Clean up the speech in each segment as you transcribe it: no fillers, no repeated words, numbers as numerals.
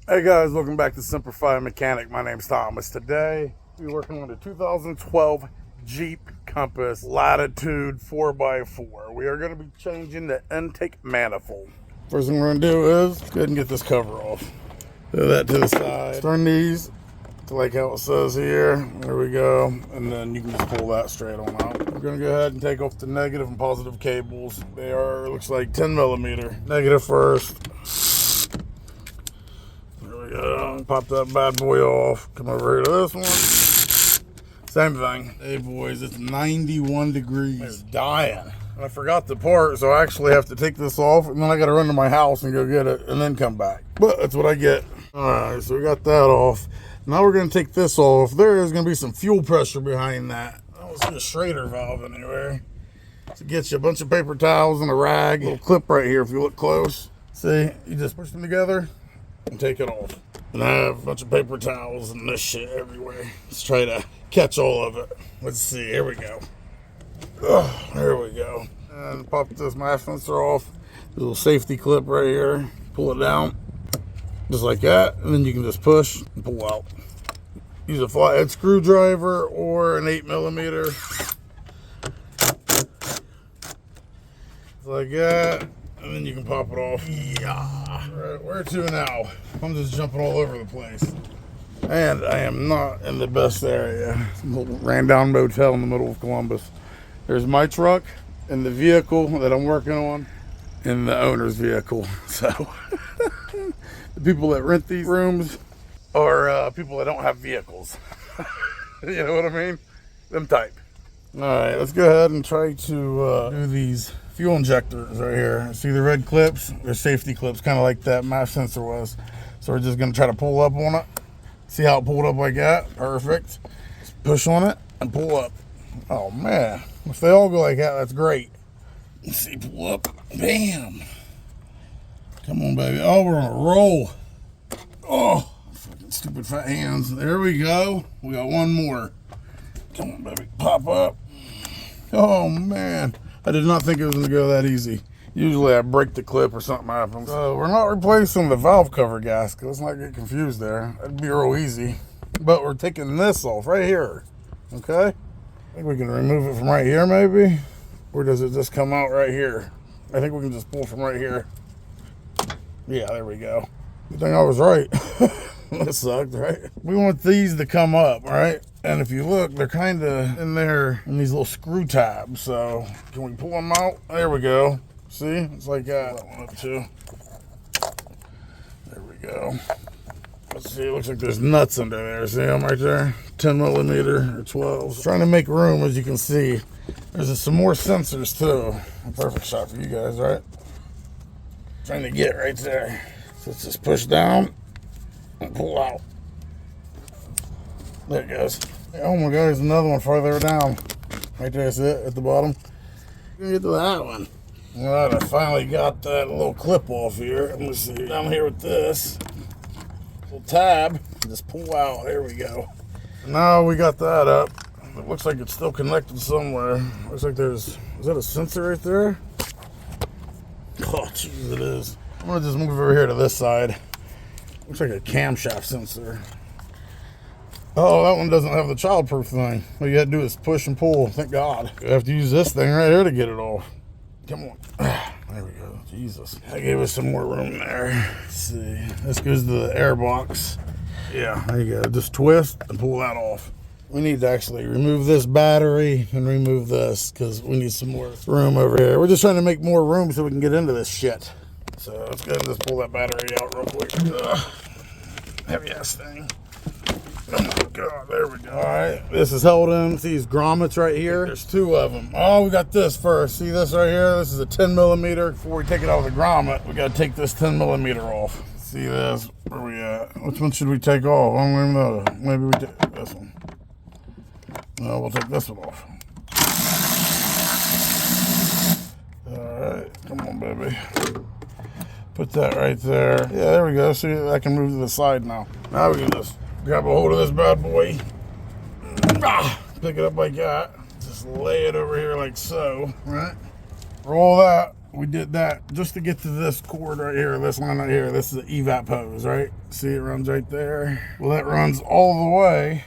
Hey guys, welcome back to Semper Fi Mechanic. My name's Thomas. Today we're working on the 2012 Jeep Compass Latitude 4x4. We are going to be changing the intake manifold. First thing we're going to do is go ahead and get this cover off. Do that to the side. Turn these to like how it says here. There we go. And then you can just pull that straight on out. We're going to go ahead and take off the negative and positive cables. They are, looks like 10 millimeter. Negative first. Pop that bad boy off. Come over here to this one. Same thing. Hey boys, it's 91 degrees. It's dying. I forgot the part, so I actually have to take this off, and then I got to run to my house and go get it, and then come back. But that's what I get. All right, so we got that off. Now we're going to take this off. There is going to be some fuel pressure behind that. I don't see a Schrader valve anywhere. So get you a bunch of paper towels and a rag. A little clip right here if you look close. See, you just push them together and take it off. And I have a bunch of paper towels and this shit everywhere. Let's try to catch all of it. Let's see, here we go. Oh, there we go. And pop this mask sensor off. There's a little safety clip right here. Pull it down, just like that. And then you can just push and pull out. Use a flathead screwdriver or an 8 millimeter. Just like that. And then you can pop it off. Yeah. Right, where to now? I'm just jumping all over the place. And I am not in the best area. Some little ran down motel in the middle of Columbus. There's my truck and the vehicle that I'm working on and the owner's vehicle. So the people that rent these rooms are people that don't have vehicles. You know what I mean? Them type. All right, let's go ahead and try to do these fuel injectors right here. See the red clips? They're safety clips, kind of like that mass sensor was. So we're just gonna try to pull up on it. See how it pulled up like that? Perfect. Just push on it and pull up. Oh man, if they all go like that, that's great. Let's see, pull up, bam. Come on, baby. Oh, we're on a roll. Oh, fucking stupid fat hands. There we go. We got one more. Come on, baby, pop up. Oh man. I did not think it was going to go that easy. Usually I break the clip or something happens. So we're not replacing the valve cover gasket. Let's not get confused there. That'd be real easy. But we're taking this off right here. Okay? I think we can remove it from right here maybe. Or does it just come out right here? I think we can just pull from right here. Yeah, there we go. Good thing I was right. That sucked, right? We want these to come up, right? And if you look, they're kind of in there in these little screw tabs. So can we pull them out? There we go. See, it's like that. That one up too. There we go. Let's see, it looks like there's nuts under there. See them right there? 10 millimeter or 12. Trying to make room, as you can see. There's some more sensors too. A perfect shot for you guys, right? Trying to get right there. So let's just push down and pull out. There it goes. Oh my god, there's another one farther down. Right there, that's it, at the bottom. Gonna get to that one. Alright, I finally got that little clip off here. Let me see. Down here with this little tab. Just pull out. There we go. Now we got that up. It looks like it's still connected somewhere. Looks like there's, is that a sensor right there? Oh, jeez, it is. I'm gonna just move over here to this side. Looks like a camshaft sensor. Oh, that one doesn't have the childproof thing. All you gotta do is push and pull. Thank God. You have to use this thing right here to get it off. Come on. There we go. Jesus. That gave us some more room there. Let's see. This goes to the air box. Yeah, there you go. Just twist and pull that off. We need to actually remove this battery and remove this because we need some more room over here. We're just trying to make more room so we can get into this shit. So let's go ahead and just pull that battery out real quick. Heavy ass thing. Oh god, there we go. All right, this is held in. See these grommets right here? There's two of them. Oh, we got this first. See this right here? This is a 10 millimeter. Before we take it out of the grommet, we gotta take this 10 millimeter off. See this? Where we at? Which one should we take off? I don't even know. Maybe we take this one. No, we'll take this one off. All right, come on, baby. Put that right there. Yeah, there we go. See, I can move to the side now. Now we can just grab a hold of this bad boy. Pick it up like that. Just lay it over here like so, right? Roll that we did that just to get to this cord right here, this line right here. This is an evap hose, right? See, it runs right there. Well, that runs all the way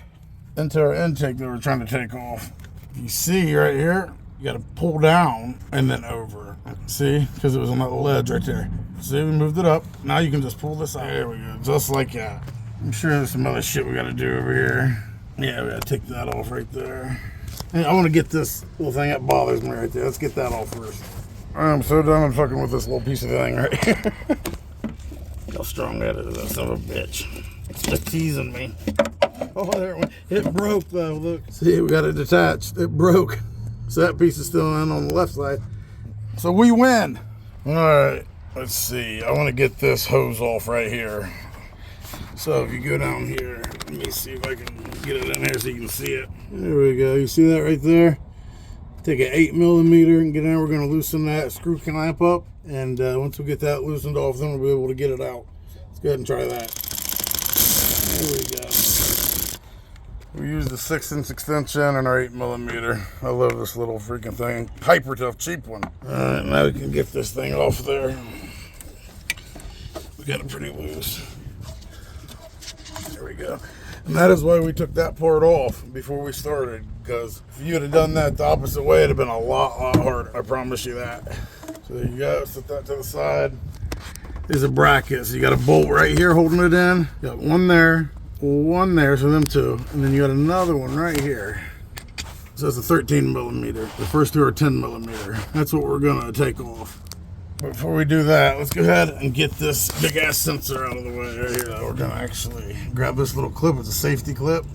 into our intake that we're trying to take off. You see right here, you got to pull down and then over. See, because it was on that ledge right there. See, we moved it up. Now you can just pull this out. There we go, just like that. I'm sure there's some other shit we got to do over here. Yeah, we got to take that off right there. And I want to get this little thing that bothers me right there. Let's get that off first. I'm so done fucking with this little piece of thing right here. How strong that is, that son of a bitch. It's just teasing me. Oh, there it went. It broke though, look. See, we got it detached. It broke. So that piece is still in on the left side. So we win. All right, let's see. I want to get this hose off right here. So if you go down here, let me see if I can get it in there so you can see it. There we go. You see that right there? Take an 8mm and get in. We're going to loosen that screw clamp up. And once we get that loosened off, then we'll be able to get it out. Let's go ahead and try that. There we go. We used the 6-inch extension and our 8mm. I love this little freaking thing. Hyper tough, cheap one. Alright, now we can get this thing off there. We got it pretty loose. There we go. And that is why we took that part off before we started. Because if you'd have done that the opposite way, it'd have been a lot harder. I promise you that. So there you go. Set that to the side. There's a bracket. So you got a bolt right here holding it in. You got one there, so them two. And then you got another one right here. So it's a 13mm. The first two are 10mm. That's what we're going to take off. But before we do that, let's go ahead and get this big ass sensor out of the way right here. We're going to actually grab this little clip. It's a safety clip.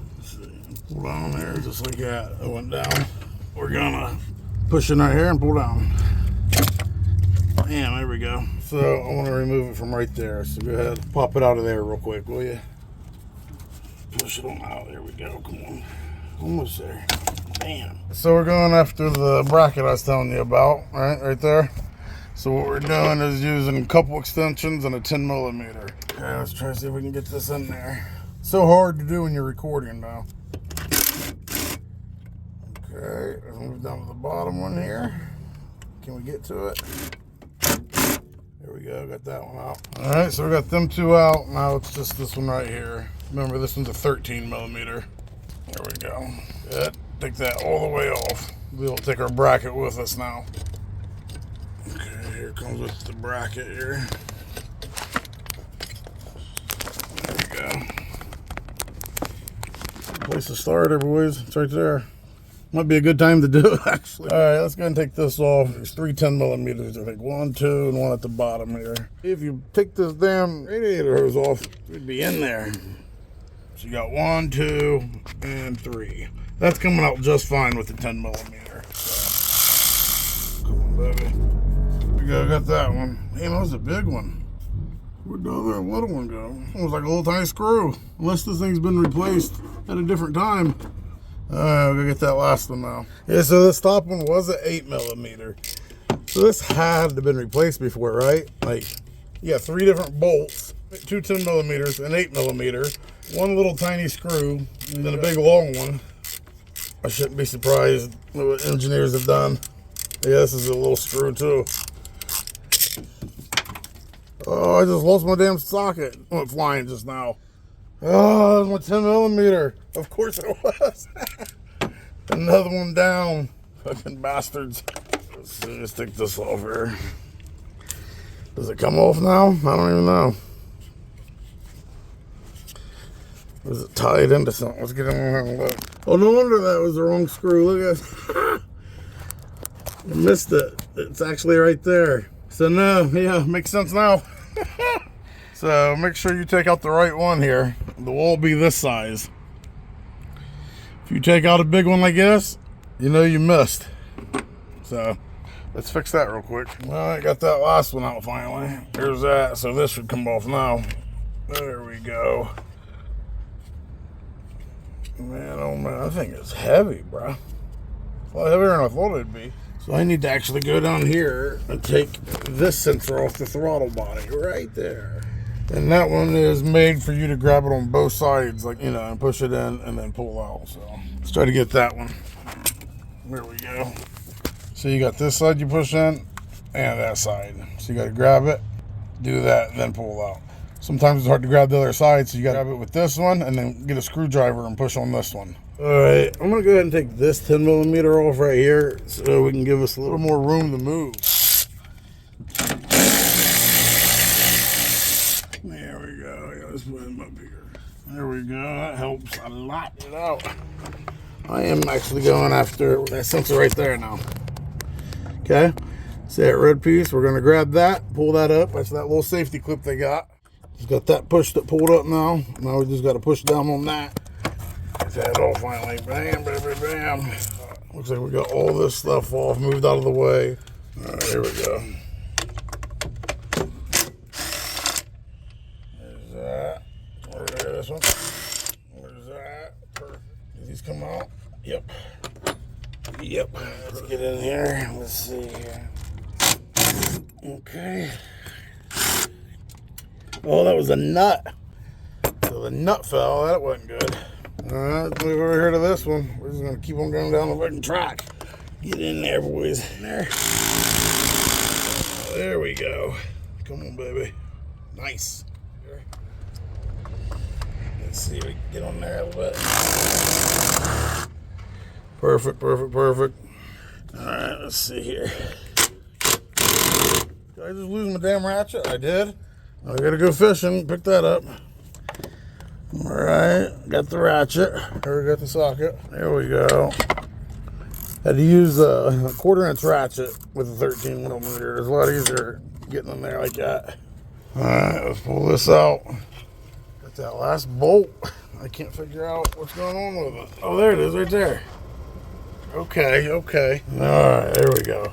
Pull down there just like that. It went down. We're going to push it right here and pull down. Bam, there we go. So I want to remove it from right there. So go ahead, pop it out of there real quick, will you? Push it on out. There we go. Come on. Almost there. Bam. So we're going after the bracket I was telling you about, right there. So what we're doing is using a couple extensions and a 10mm. Okay, let's try to see if we can get this in there. So hard to do when you're recording now. Okay, let's move down to the bottom one here. Can we get to it? There we go, got that one out. All right, so we got them two out. Now it's just this one right here. Remember, this one's a 13mm. There we go. Good. Take that all the way off. We'll be able to take our bracket with us now. Okay, here comes with the bracket here. There we go. Place to start, boys. It's right there. Might be a good time to do it, actually. All right, let's go ahead and take this off. There's 3 10mm, I think. 1, 2, and 1 at the bottom here. If you take this damn radiator hose off, it'd be in there. So you got 1, 2, and 3. That's coming out just fine with the 10mm. So, come on, baby. There we go, got that one. Man, that was a big one. Where'd the other little one go? Almost like a little tiny screw. Unless this thing's been replaced at a different time. Alright, we're gonna get that last one now. Yeah, so this top one was an 8mm. So this had to have been replaced before, right? Like, you got 3 different bolts, 2 10mm, an 8mm, 1 little tiny screw, and then a big long one. I shouldn't be surprised what engineers have done. Yeah, this is a little screw too. Oh, I just lost my damn socket. I went flying just now. Oh, that was my 10mm. Of course it was. Another one down. Fucking bastards. Let's take this off here. Does it come off now? I don't even know. Was it tied into something? Let's get in there and look. Oh, no wonder that was the wrong screw. Look at it. I missed it. It's actually right there. So no, yeah, makes sense now. So make sure you take out the right one here. The wall will be this size. If you take out a big one like this, you know you missed. So let's fix that real quick. Well, I got that last one out finally. Here's that. So this should come off now. There we go. Man, oh man, that thing is heavy, bro. It's a lot heavier than I thought it'd be. So I need to actually go down here and take this sensor off the throttle body right there. And that one is made for you to grab it on both sides, like, you know, and push it in and then pull out. So let's try to get that one. There we go. So you got this side you push in, and that side. So you got to grab it, do that, and then pull out. Sometimes it's hard to grab the other side, so you got to grab it with this one and then get a screwdriver and push on this one. All right, I'm going to go ahead and take this 10mm off right here so we can give us a little more room to move. There we go. Yeah, let's put him up here. There we go. That helps a lot. Get it out. I am actually going after that sensor right there now. Okay. See that red piece? We're going to grab that, pull that up. That's that little safety clip they got. Just got that pushed up, pulled up now. Now we just got to push down on that. Get that all finally. Bam, bam, bam. Looks like we got all this stuff off, moved out of the way. All right, here we go. There's that. Where's this one? Where's that? Perfect. Did these come out? Yep. Yep. Let's get in here. Let's see here. Okay. Oh, that was a nut. So the nut fell. That wasn't good. All right, let's move over here to this one. We're just going to keep on going down the fucking track. Get in there, boys. In there. There we go. Come on, baby. Nice. Let's see if we can get on there a little bit. Perfect, perfect, perfect. All right, let's see here. Did I just lose my damn ratchet? I did. I gotta go fishing, pick that up. All right, got the ratchet, or got the socket. There we go. Had to use a 1/4" ratchet with a 13mm. It's a lot easier getting in there like that. All right, let's pull this out. Got that last bolt. I can't figure out what's going on with it. Oh, there it is, right there. Okay, okay. All right, there we go.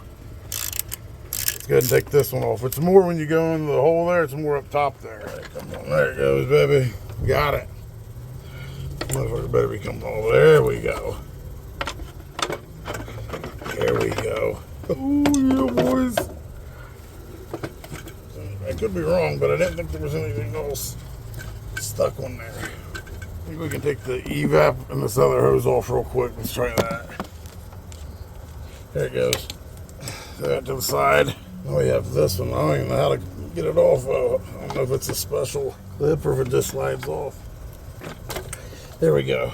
Let's go ahead and take this one off. It's more when you go into the hole there, it's more up top there. Right, come on, there it goes, baby. Got it. Motherfucker better be coming over. There we go. There we go. Oh, yeah, boys. I could be wrong, but I didn't think there was anything else stuck on there. I think we can take the evap and this other hose off real quick. Let's try that. There it goes. That to the side. Now we have this one. I don't even know how to get it off. I don't know if it's a special clip or if it just slides off. There we go.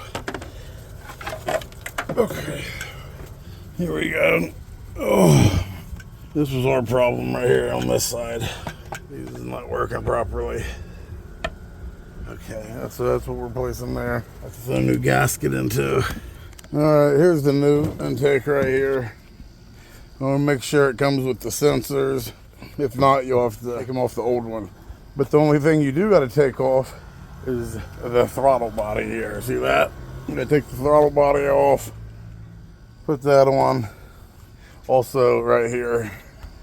Okay. Here we go. Oh, this was our problem right here on this side. This is not working properly. Okay, that's what we're placing there. That's the new gasket into. All right, here's the new intake right here. I want to make sure it comes with the sensors. If not, you'll have to take them off the old one. But the only thing you do got to take off is the throttle body here. See that? I'm going to take the throttle body off, put that on. Also right here.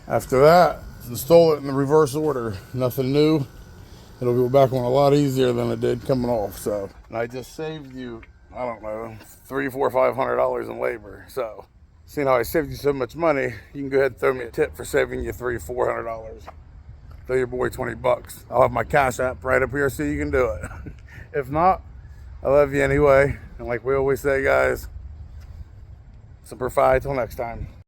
After that, install it in the reverse order. Nothing new. It'll go back on a lot easier than it did coming off. So, and I just saved you, I don't know, $300, $400, $500 in labor. So, seeing how I saved you so much money, you can go ahead and throw me a tip for saving you $300, $400. Throw your boy 20 bucks. I'll have my Cash App right up here so you can do it. If not, I love you anyway. And like we always say, guys, Semper Fi till next time.